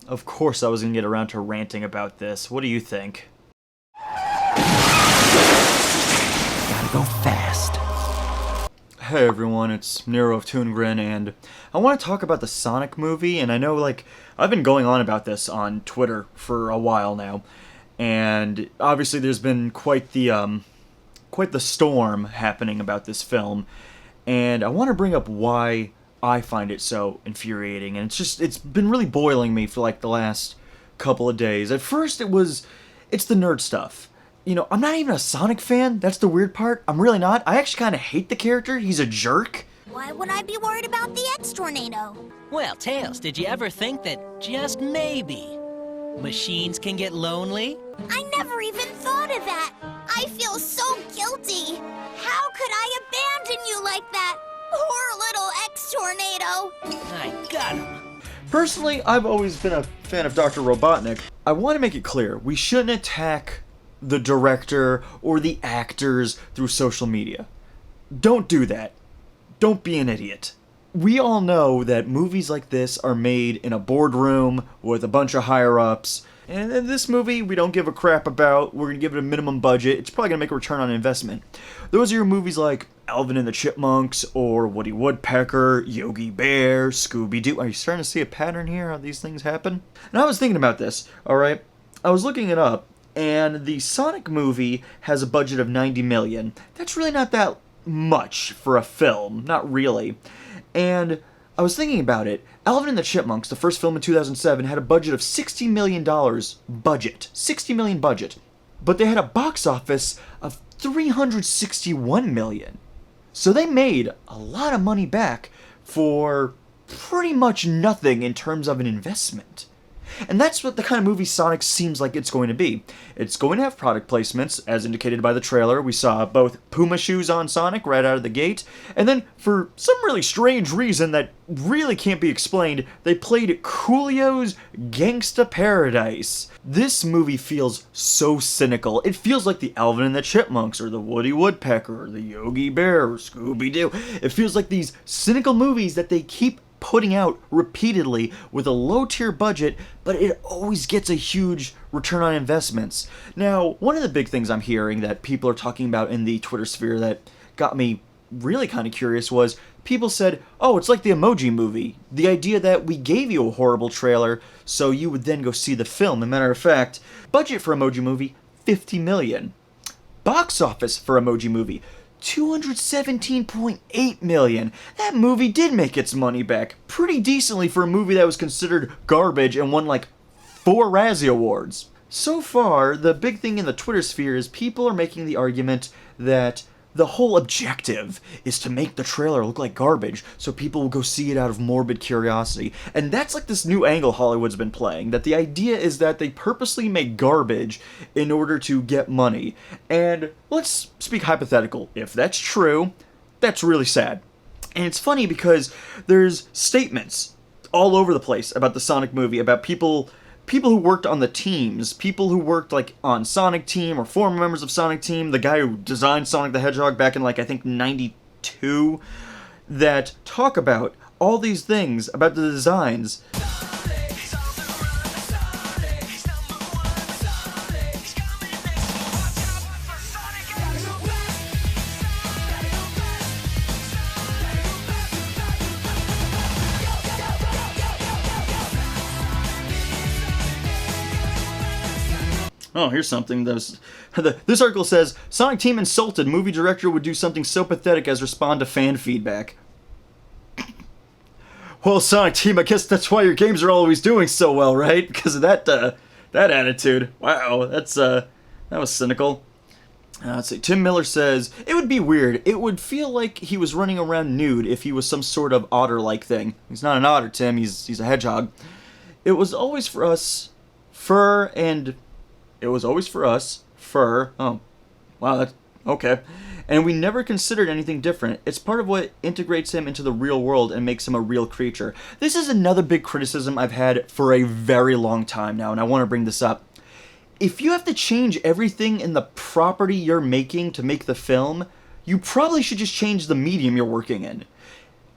Of course I was gonna get around to ranting about this. What do you think? Gotta go fast. Hey everyone, it's Nero of ToonGrin, and I want to talk about the Sonic movie, and I know, I've been going on about this on Twitter for a while now, and obviously there's been quite the storm happening about this film, and I want to bring up why I find it so infuriating, and it's been really boiling me for the last couple of days. At first it's the nerd stuff. You know, I'm not even a Sonic fan, that's the weird part. I'm really not. I actually kind of hate the character, he's a jerk. Why would I be worried about the X-Tornado? Well, Tails, did you ever think that just maybe machines can get lonely? I never even thought of that. I feel so guilty. How could I abandon you like that? Poor little X-Tornado. I got him. Personally, I've always been a fan of Dr. Robotnik. I want to make it clear, we shouldn't attack the director or the actors through social media. Don't do that. Don't be an idiot. We all know that movies like this are made in a boardroom with a bunch of higher-ups, and in this movie we don't give a crap about. We're gonna give it a minimum budget. It's probably gonna make a return on investment. Those are your movies like Alvin and the Chipmunks, or Woody Woodpecker, Yogi Bear, Scooby-Doo. Are you starting to see a pattern here, how these things happen? And I was thinking about this, alright? I was looking it up, and the Sonic movie has a budget of $90 million. That's really not that much for a film, not really. And I was thinking about it. Alvin and the Chipmunks, the first film in 2007, had a budget of $60 million budget. $60 million budget. But they had a box office of $361 million. So they made a lot of money back for pretty much nothing in terms of an investment. And that's what the kind of movie Sonic seems like it's going to be. It's going to have product placements, as indicated by the trailer. We saw both Puma shoes on Sonic right out of the gate, and then, for some really strange reason that really can't be explained, they played Coolio's Gangsta Paradise. This movie feels so cynical. It feels like the Alvin and the Chipmunks, or the Woody Woodpecker, or the Yogi Bear, or Scooby-Doo. It feels like these cynical movies that they keep putting out repeatedly with a low-tier budget, but it always gets a huge return on investments. Now, one of the big things I'm hearing that people are talking about in the Twitter sphere that got me really kind of curious was people said, oh, it's like the Emoji Movie. The idea that we gave you a horrible trailer so you would then go see the film. As a matter of fact, budget for Emoji Movie, $50 million. Box office for Emoji Movie, $217.8 million. That movie did make its money back pretty decently for a movie that was considered garbage and won 4 Razzie Awards. So far, the big thing in the Twitter sphere is people are making the argument that the whole objective is to make the trailer look like garbage so people will go see it out of morbid curiosity. And that's this new angle Hollywood's been playing, that the idea is that they purposely make garbage in order to get money. And let's speak hypothetical. If that's true, that's really sad. And it's funny because there's statements all over the place about the Sonic movie, about people who worked on the teams, people who worked on Sonic Team or former members of Sonic Team, the guy who designed Sonic the Hedgehog back in I think 92, that talk about all these things about the designs. Oh, here's something. This article says, Sonic Team insulted. Movie director would do something so pathetic as respond to fan feedback. Well, Sonic Team, I guess that's why your games are always doing so well, right? Because of that attitude. Wow, that was cynical. Let's see. Tim Miller says, it would be weird. It would feel like he was running around nude if he was some sort of otter-like thing. He's not an otter, Tim. He's a hedgehog. It was always for us, fur. Oh, wow, that's okay. And we never considered anything different. It's part of what integrates him into the real world and makes him a real creature. This is another big criticism I've had for a very long time now, and I want to bring this up. If you have to change everything in the property you're making to make the film, you probably should just change the medium you're working in.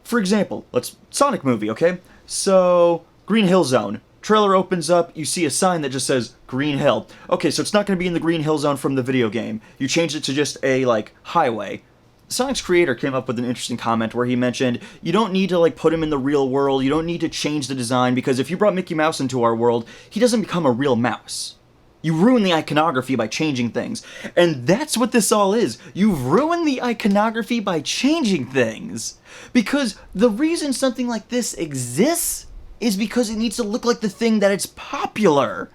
For example, Sonic movie, okay? So, Green Hill Zone. Trailer opens up, you see a sign that just says Green Hill. Okay, so it's not going to be in the Green Hill Zone from the video game. You changed it to just a, like, highway. Sonic's creator came up with an interesting comment where he mentioned, you don't need to, like, put him in the real world, you don't need to change the design, because if you brought Mickey Mouse into our world, he doesn't become a real mouse. You ruin the iconography by changing things. And that's what this all is. You've ruined the iconography by changing things. Because the reason something like this exists is because it needs to look like the thing that it's popular.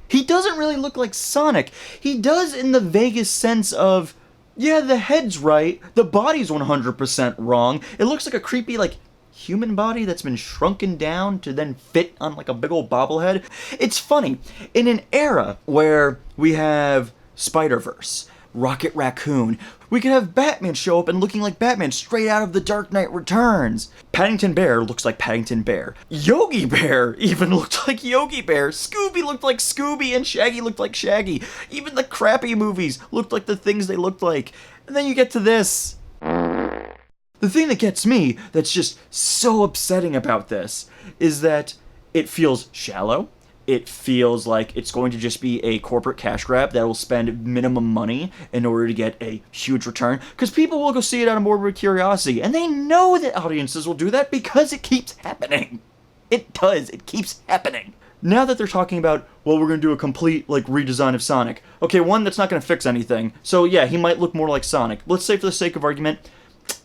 He doesn't really look like Sonic. He does in the vaguest sense of, yeah, the head's right, the body's 100% wrong. It looks like a creepy, like, human body that's been shrunken down to then fit on like a big old bobblehead. It's funny, in an era where we have Spider-Verse, Rocket Raccoon, we could have Batman show up and looking like Batman straight out of The Dark Knight Returns. Paddington Bear looks like Paddington Bear. Yogi Bear even looked like Yogi Bear. Scooby looked like Scooby, and Shaggy looked like Shaggy. Even the crappy movies looked like the things they looked like. And then you get to this. The thing that gets me, that's just so upsetting about this, is that it feels shallow. It feels like it's going to just be a corporate cash grab that will spend minimum money in order to get a huge return. Because people will go see it out of morbid curiosity, and they know that audiences will do that because it keeps happening. It does. It keeps happening. Now that they're talking about, well, we're going to do a complete, like, redesign of Sonic. Okay, one, that's not going to fix anything. So, yeah, he might look more like Sonic. Let's say, for the sake of argument,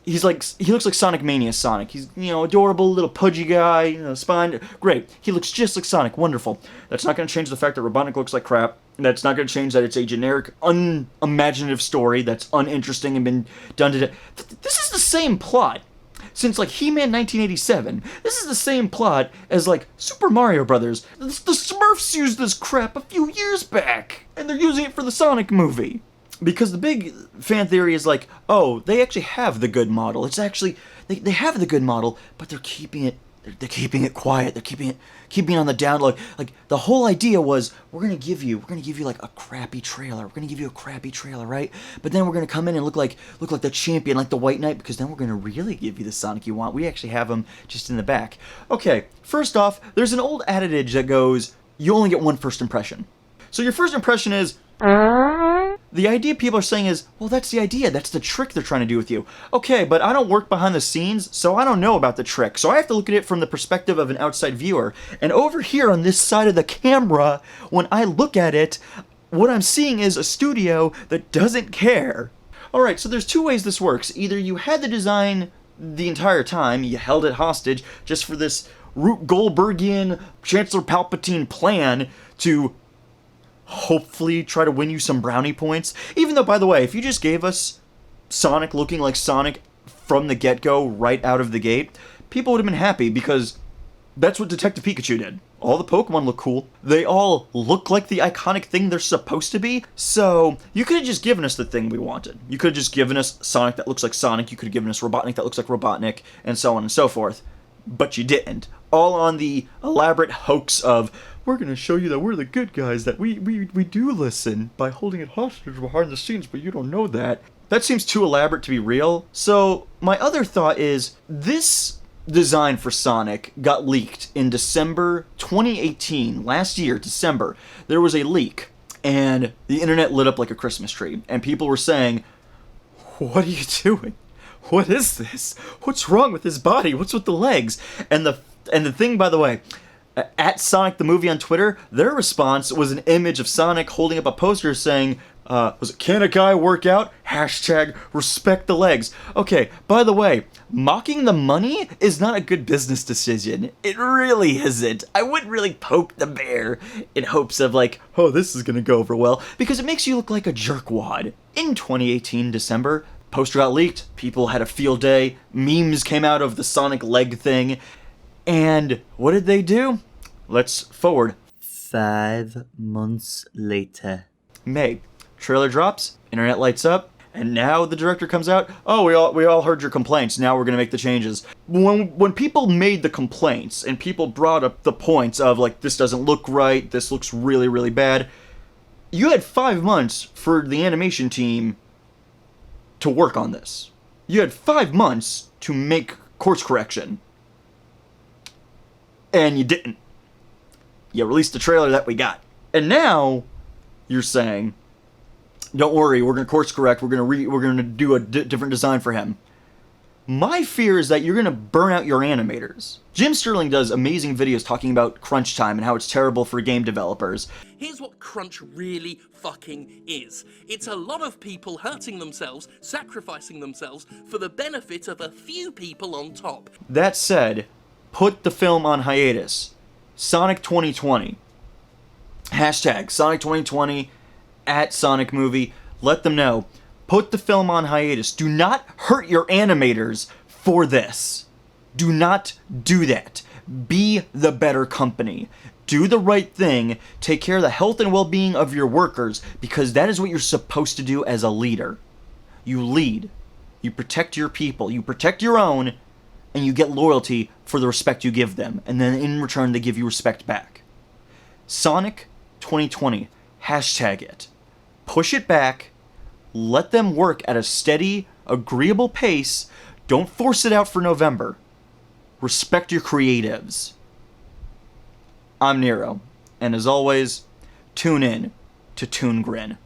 he looks like Sonic Mania Sonic. He's, adorable, little pudgy guy, spine. Great. He looks just like Sonic. Wonderful. That's not going to change the fact that Robotnik looks like crap. That's not going to change that it's a generic, unimaginative story that's uninteresting and been done to death. This is the same plot since, like, He-Man 1987. This is the same plot as, like, Super Mario Brothers. The Smurfs used this crap a few years back, and they're using it for the Sonic movie. Because the big fan theory is like, oh, they actually have the good model. It's actually, they have the good model, but they're keeping it quiet. They're keeping it on the down low. Like, the whole idea was, we're gonna give you like a crappy trailer. We're gonna give you a crappy trailer, right? But then we're gonna come in and look like the champion, like the White Knight, because then we're gonna really give you the Sonic you want. We actually have him just in the back. Okay, first off, there's an old adage that goes, you only get one first impression. So your first impression is, the idea people are saying is, well, that's the idea. That's the trick they're trying to do with you. Okay, but I don't work behind the scenes, so I don't know about the trick. So I have to look at it from the perspective of an outside viewer. And over here on this side of the camera, when I look at it, what I'm seeing is a studio that doesn't care. Alright, so there's two ways this works. Either you had the design the entire time, you held it hostage just for this Rube Goldbergian, Chancellor Palpatine plan to hopefully try to win you some brownie points. Even though, by the way, if you just gave us Sonic looking like Sonic from the get-go, right out of the gate, people would have been happy because that's what Detective Pikachu did. All the Pokemon look cool. They all look like the iconic thing they're supposed to be. So, you could have just given us the thing we wanted. You could have just given us Sonic that looks like Sonic. You could have given us Robotnik that looks like Robotnik, and so on and so forth. But you didn't. All on the elaborate hoax of, we're going to show you that we're the good guys, that we do listen by holding it hostage behind the scenes, but you don't know that. That seems too elaborate to be real. So, my other thought is, this design for Sonic got leaked in December 2018, last year, December. There was a leak, and the internet lit up like a Christmas tree, and people were saying, what are you doing? What is this? What's wrong with his body? What's with the legs? And the thing, by the way, at Sonic the Movie on Twitter, their response was an image of Sonic holding up a poster saying, was it, can a guy work out? Hashtag respect the legs. Okay, by the way, mocking the money is not a good business decision. It really isn't. I wouldn't really poke the bear in hopes of like, oh, this is gonna go over well, because it makes you look like a jerkwad. In 2018 December, poster got leaked, people had a field day, memes came out of the Sonic leg thing, and what did they do? Let's forward. 5 months later. May. Trailer drops, internet lights up, and now the director comes out, oh, we all heard your complaints, now we're gonna make the changes. When people made the complaints, and people brought up the points of, like, this doesn't look right, this looks really, really bad, you had 5 months for the animation team to work on this. You had 5 months to make course correction. And you didn't. You released the trailer that we got. And now you're saying, don't worry, we're going to course correct. We're going to do a different design for him. My fear is that you're going to burn out your animators. Jim Sterling does amazing videos talking about crunch time and how it's terrible for game developers. Here's what crunch really fucking is. It's a lot of people hurting themselves, sacrificing themselves for the benefit of a few people on top. That said, put the film on hiatus. Sonic 2020. Hashtag Sonic 2020 at Sonic Movie. Let them know. Put the film on hiatus. Do not hurt your animators for this. Do not do that. Be the better company. Do the right thing. Take care of the health and well-being of your workers, because that is what you're supposed to do as a leader. You lead. You protect your people. You protect your own, and you get loyalty for the respect you give them. And then in return, they give you respect back. Sonic 2020. Hashtag it. Push it back. Let them work at a steady, agreeable pace. Don't force it out for November. Respect your creatives. I'm Nero, and as always, tune in to ToonGrin.